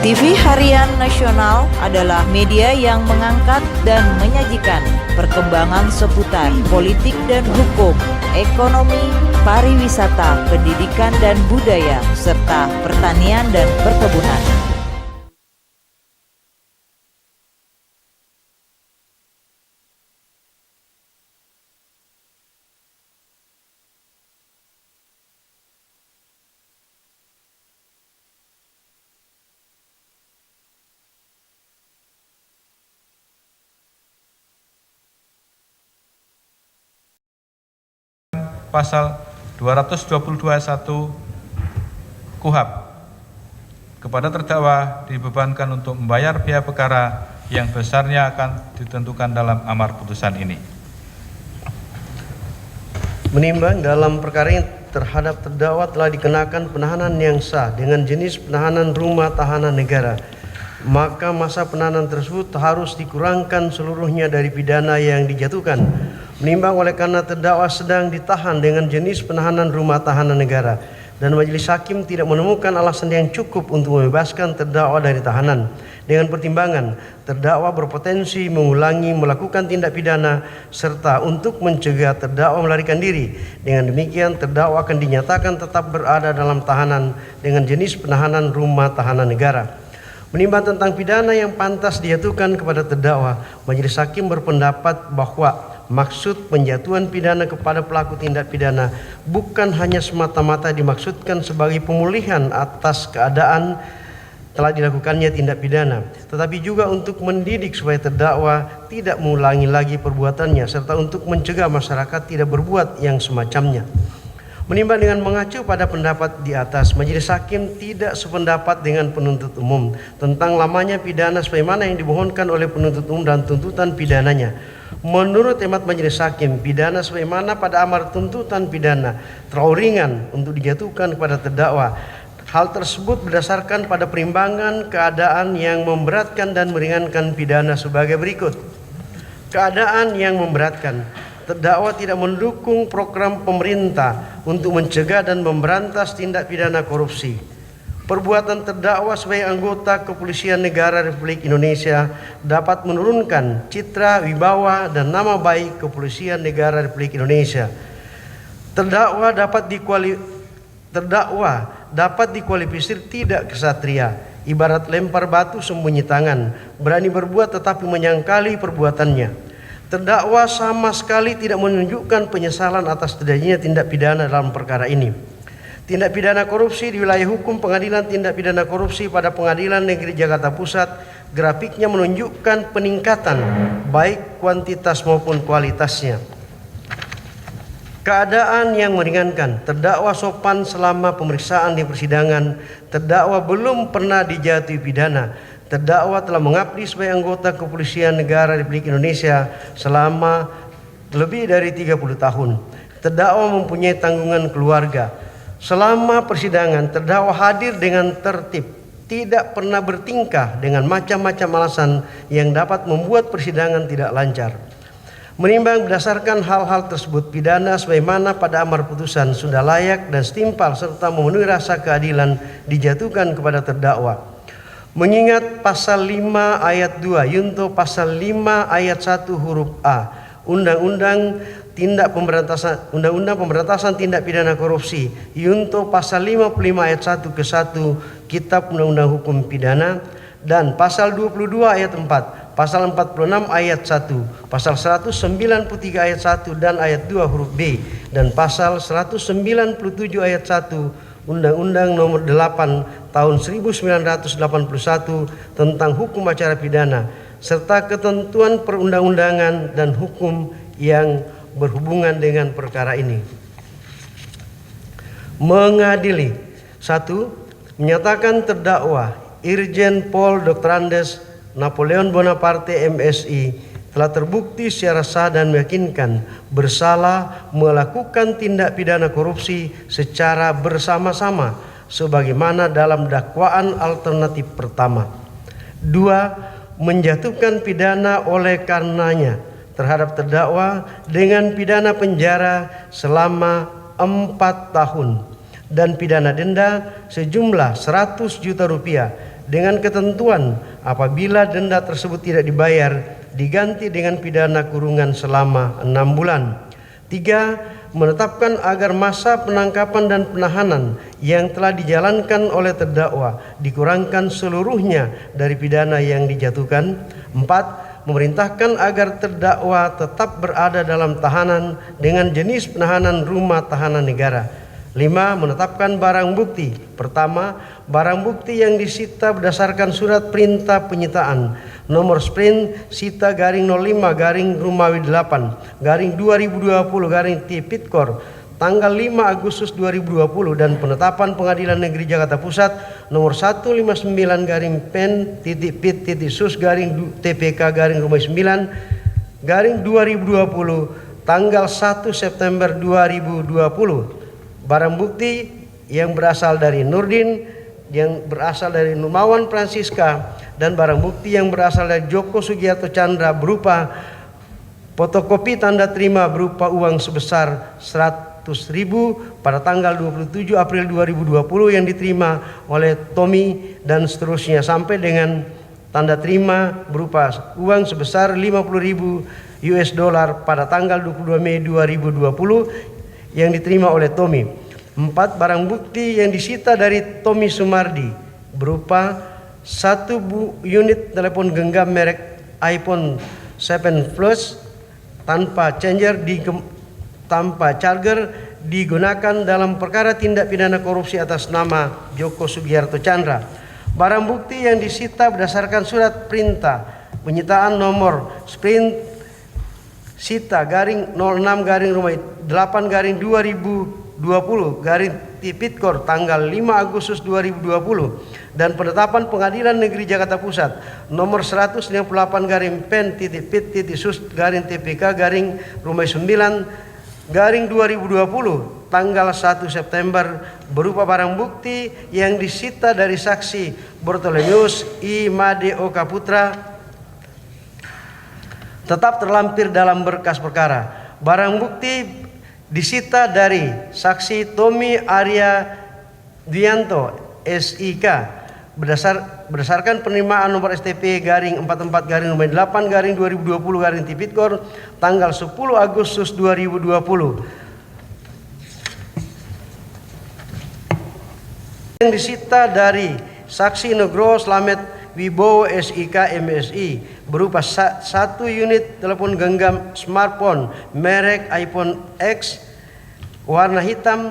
TV Harian Nasional adalah media yang mengangkat dan menyajikan perkembangan seputar politik dan hukum, ekonomi, pariwisata, pendidikan dan budaya, serta pertanian dan perkebunan. Pasal 222(1) KUHP, kepada terdakwa dibebankan untuk membayar biaya perkara yang besarnya akan ditentukan dalam amar putusan ini. Menimbang dalam perkara ini terhadap terdakwa telah dikenakan penahanan yang sah dengan jenis penahanan rumah tahanan negara, maka masa penahanan tersebut harus dikurangkan seluruhnya dari pidana yang dijatuhkan. Menimbang oleh karena terdakwa sedang ditahan dengan jenis penahanan rumah tahanan negara dan majelis hakim tidak menemukan alasan yang cukup untuk membebaskan terdakwa dari tahanan, dengan pertimbangan terdakwa berpotensi mengulangi melakukan tindak pidana serta untuk mencegah terdakwa melarikan diri. Dengan demikian terdakwa akan dinyatakan tetap berada dalam tahanan dengan jenis penahanan rumah tahanan negara. Menimbang tentang pidana yang pantas dijatuhkan kepada terdakwa, majelis hakim berpendapat bahwa maksud penjatuhan pidana kepada pelaku tindak pidana bukan hanya semata-mata dimaksudkan sebagai pemulihan atas keadaan telah dilakukannya tindak pidana, tetapi juga untuk mendidik supaya terdakwa tidak mengulangi lagi perbuatannya serta untuk mencegah masyarakat tidak berbuat yang semacamnya. Menimbang dengan mengacu pada pendapat di atas, majelis hakim tidak sependapat dengan penuntut umum tentang lamanya pidana sebagaimana yang dimohonkan oleh penuntut umum dan tuntutan pidananya. Menurut hemat majelis hakim, pidana sebagaimana pada amar tuntutan pidana terlalu ringan untuk dijatuhkan kepada terdakwa. Hal tersebut berdasarkan pada perimbangan keadaan yang memberatkan dan meringankan pidana sebagai berikut. Keadaan yang memberatkan: terdakwa tidak mendukung program pemerintah untuk mencegah dan memberantas tindak pidana korupsi. Perbuatan terdakwa sebagai anggota Kepolisian Negara Republik Indonesia dapat menurunkan citra, wibawa, dan nama baik Kepolisian Negara Republik Indonesia. Terdakwa dapat dikualifikasi tidak kesatria, ibarat lempar batu sembunyi tangan, berani berbuat tetapi menyangkali perbuatannya. Terdakwa sama sekali tidak menunjukkan penyesalan atas terjadinya tindak pidana dalam perkara ini. Tindak pidana korupsi di wilayah hukum Pengadilan Tindak Pidana Korupsi pada Pengadilan Negeri Jakarta Pusat, grafiknya menunjukkan peningkatan baik kuantitas maupun kualitasnya. Keadaan yang meringankan: terdakwa sopan selama pemeriksaan di persidangan, terdakwa belum pernah dijatuhi pidana. Terdakwa telah mengabdi sebagai anggota Kepolisian Negara Republik Indonesia selama lebih dari 30 tahun. Terdakwa mempunyai tanggungan keluarga. Selama persidangan, terdakwa hadir dengan tertib, tidak pernah bertingkah dengan macam-macam alasan yang dapat membuat persidangan tidak lancar. Menimbang berdasarkan hal-hal tersebut, pidana sebagaimana pada amar putusan sudah layak dan setimpal serta memenuhi rasa keadilan dijatuhkan kepada terdakwa. Mengingat pasal 5 ayat 2 yunto pasal 5 ayat 1 huruf A Undang-Undang Pemberantasan Tindak Pidana Korupsi yunto pasal 55 ayat 1 ke 1 Kitab Undang-Undang Hukum Pidana, dan pasal 22 ayat 4, pasal 46 ayat 1, pasal 193 ayat 1 dan ayat 2 huruf B, dan pasal 197 ayat 1 Undang-Undang Nomor 8 Tahun 1981 tentang Hukum Acara Pidana, serta ketentuan perundang-undangan dan hukum yang berhubungan dengan perkara ini. Mengadili: 1. Menyatakan terdakwa Irjen Pol Dr. Andes Napoleon Bonaparte MSI telah terbukti secara sah dan meyakinkan bersalah melakukan tindak pidana korupsi secara bersama-sama sebagaimana dalam dakwaan alternatif pertama. 2. Menjatuhkan pidana oleh karenanya terhadap terdakwa dengan pidana penjara selama 4 tahun dan pidana denda sejumlah 100 juta rupiah dengan ketentuan apabila denda tersebut tidak dibayar diganti dengan pidana kurungan selama 6 bulan. 3. Menetapkan agar masa penangkapan dan penahanan yang telah dijalankan oleh terdakwa dikurangkan seluruhnya dari pidana yang dijatuhkan. 4. Memerintahkan agar terdakwa tetap berada dalam tahanan dengan jenis penahanan rumah tahanan negara. 5. Menetapkan barang bukti. Pertama, barang bukti yang disita berdasarkan surat perintah penyitaan nomor sprint sita garing 05 garing Rumawi 8 garing 2020 garing Tipikor tanggal 5 Agustus 2020 dan penetapan Pengadilan Negeri Jakarta Pusat nomor 159 garing pen titik pit titik sus garing TPK garing Rumawi 9 garing 2020 tanggal 1 September 2020. Barang bukti yang berasal dari Nurdin, yang berasal dari Nurmawan Francisca, dan barang bukti yang berasal dari Joko Sugiarto Chandra berupa fotokopi tanda terima berupa uang sebesar 100.000 pada tanggal 27 April 2020 yang diterima oleh Tommy dan seterusnya sampai dengan tanda terima berupa uang sebesar 50.000 US dollar pada tanggal 22 Mei 2020 yang diterima oleh Tommy. 4. Barang bukti yang disita dari Tommy Sumardi berupa 1 unit telepon genggam merek iPhone 7 Plus tanpa charger digunakan dalam perkara tindak pidana korupsi atas nama Joko Sugiarto Chandra. Barang bukti yang disita berdasarkan surat perintah penyitaan nomor sprint sita garing 06 garing Rumah 8 garing 2020 garing Tipikor tanggal 5 Agustus 2020 dan penetapan Pengadilan Negeri Jakarta Pusat nomor 158 garing pen titik pit titik sus garing TPK garing Rumah 9 garing 2020 tanggal 1 September berupa barang bukti yang disita dari saksi Bartolomeus I Made Oka Putra tetap terlampir dalam berkas perkara. Barang bukti disita dari saksi Tommy Arya Dwianto SIK berdasarkan penerimaan nomor STP garing 44 garing 8 garing 2020 garing Tipikor tanggal 10 Agustus 2020. Yang disita dari saksi Nugroho Slamet Wibowo SIK MSI berupa 1 unit telepon genggam smartphone merek iPhone X warna hitam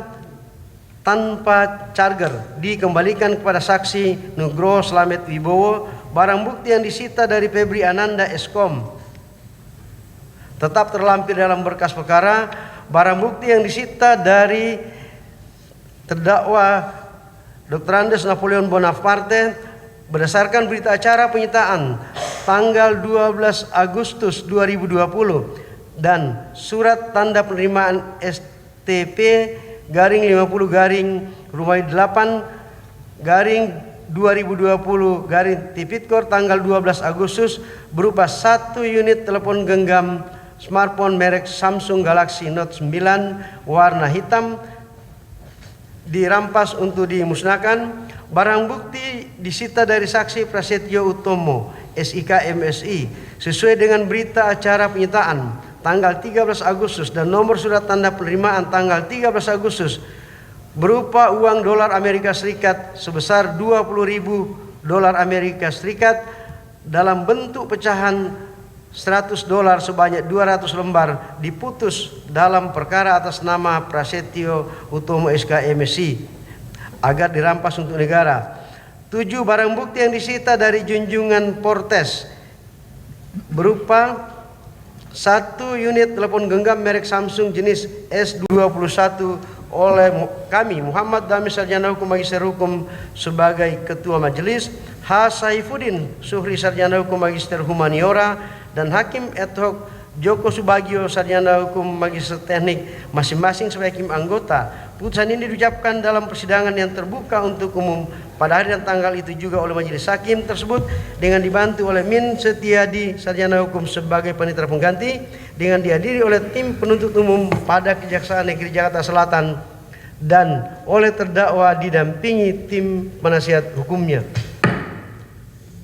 tanpa charger dikembalikan kepada saksi Nugroho Slamet Wibowo. Barang bukti yang disita dari Febri Ananda Eskom tetap terlampir dalam berkas perkara. Barang bukti yang disita dari terdakwa Dr. Andes Napoleon Bonaparte berdasarkan berita acara penyitaan tanggal 12 Agustus 2020 dan surat tanda penerimaan STP garing 50 garing Rumah 8 garing 2020 garing Tipikor tanggal 12 Agustus berupa 1 unit telepon genggam smartphone merek Samsung Galaxy Note 9 warna hitam dirampas untuk dimusnahkan. Barang bukti disita dari saksi Prasetyo Utomo SIK MSI sesuai dengan berita acara penyitaan tanggal 13 Agustus dan nomor surat tanda penerimaan tanggal 13 Agustus berupa uang dolar Amerika Serikat sebesar 20.000 dolar Amerika Serikat dalam bentuk pecahan $100 sebanyak 200 lembar diputus dalam perkara atas nama Prasetyo Utomo SK MSI agar dirampas untuk negara. 7. Barang bukti yang disita dari Junjungan Portes berupa 1 unit telepon genggam merek Samsung jenis S21 oleh kami Muhammad Dami Sarjana Hukum Magister Hukum sebagai Ketua Majelis, H. Saifuddin Suhri Sarjana Hukum Magister Humaniora dan Hakim ad hoc Joko Subagio Sarjana Hukum Magister Teknik masing-masing sebagai hakim anggota. Putusan ini diucapkan dalam persidangan yang terbuka untuk umum pada hari dan tanggal itu juga oleh majelis hakim tersebut dengan dibantu oleh Min Setiadi Sarjana Hukum sebagai panitera pengganti dengan dihadiri oleh tim penuntut umum pada Kejaksaan Negeri Jakarta Selatan dan oleh terdakwa didampingi tim penasihat hukumnya.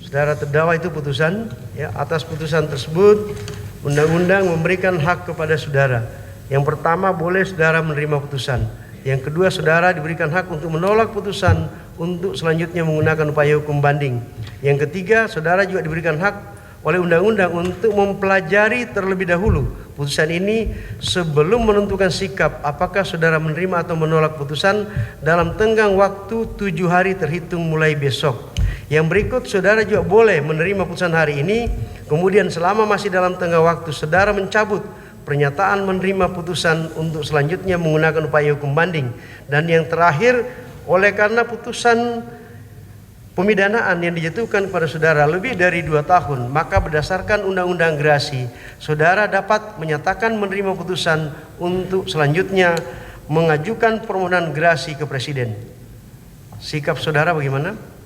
Saudara, terdakwa itu putusan, ya, atas putusan tersebut undang-undang memberikan hak kepada saudara. Yang pertama, boleh saudara menerima putusan. Yang kedua, saudara diberikan hak untuk menolak putusan untuk selanjutnya menggunakan upaya hukum banding. Yang ketiga, saudara juga diberikan hak oleh undang-undang untuk mempelajari terlebih dahulu putusan ini sebelum menentukan sikap apakah saudara menerima atau menolak putusan dalam tenggang waktu 7 hari terhitung mulai besok. Yang berikut, saudara juga boleh menerima putusan hari ini, kemudian selama masih dalam tenggang waktu saudara mencabut pernyataan menerima putusan untuk selanjutnya menggunakan upaya hukum banding. Dan yang terakhir, oleh karena putusan pemidanaan yang dijatuhkan kepada saudara lebih dari 2 tahun, maka berdasarkan undang-undang gerasi, saudara dapat menyatakan menerima putusan untuk selanjutnya mengajukan permohonan gerasi ke Presiden. Sikap saudara bagaimana?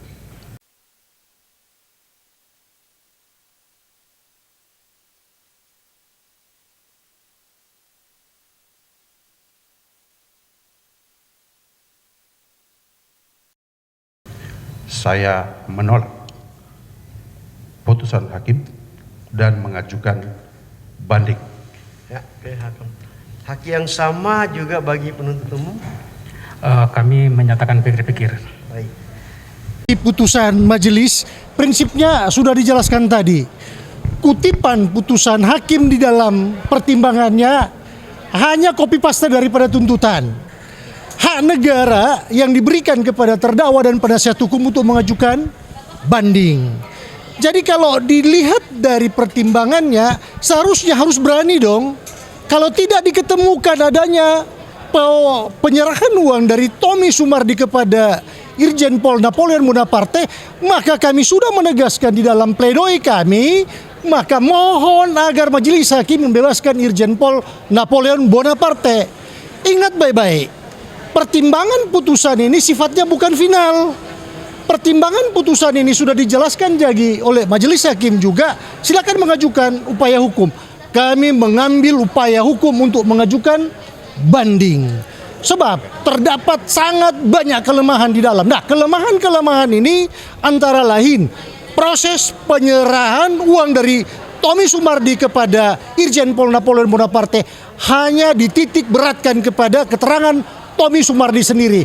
Saya menolak putusan hakim dan mengajukan banding. Ya, oke, hakim. Hak yang sama juga bagi penuntut umum. Kami menyatakan pikir-pikir. Baik. Di putusan majelis, prinsipnya sudah dijelaskan tadi. Kutipan putusan hakim di dalam pertimbangannya hanya copy paste daripada tuntutan. Hak negara yang diberikan kepada terdakwa dan penasihat hukum untuk mengajukan banding. Jadi kalau dilihat dari pertimbangannya, seharusnya harus berani dong. Kalau tidak diketemukan adanya penyerahan uang dari Tommy Sumardi kepada Irjen Pol Napoleon Bonaparte, maka kami sudah menegaskan di dalam pledoi kami, maka mohon agar majelis hakim membebaskan Irjen Pol Napoleon Bonaparte. Ingat baik-baik, pertimbangan putusan ini sifatnya bukan final. Pertimbangan putusan ini sudah dijelaskan jadi oleh majelis hakim juga. Silakan mengajukan upaya hukum. Kami mengambil upaya hukum untuk mengajukan banding. Sebab terdapat sangat banyak kelemahan di dalam. Nah, kelemahan-kelemahan ini antara lain proses penyerahan uang dari Tommy Sumardi kepada Irjen Pol Napoleon Bonaparte hanya dititik beratkan kepada keterangan Tommy Sumardi sendiri.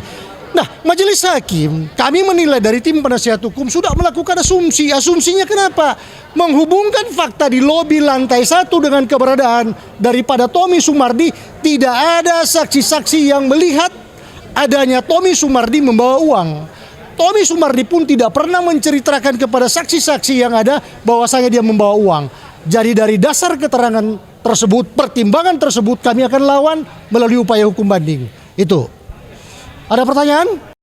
Nah, majelis hakim, kami menilai dari tim penasihat hukum sudah melakukan asumsi. Asumsinya kenapa? Menghubungkan fakta di lobi lantai 1 dengan keberadaan daripada Tommy Sumardi, tidak ada saksi-saksi yang melihat adanya Tommy Sumardi membawa uang. Tommy Sumardi pun tidak pernah menceritakan kepada saksi-saksi yang ada bahwasanya dia membawa uang. Jadi dari dasar keterangan tersebut, pertimbangan tersebut, kami akan lawan melalui upaya hukum banding. Itu. Ada pertanyaan?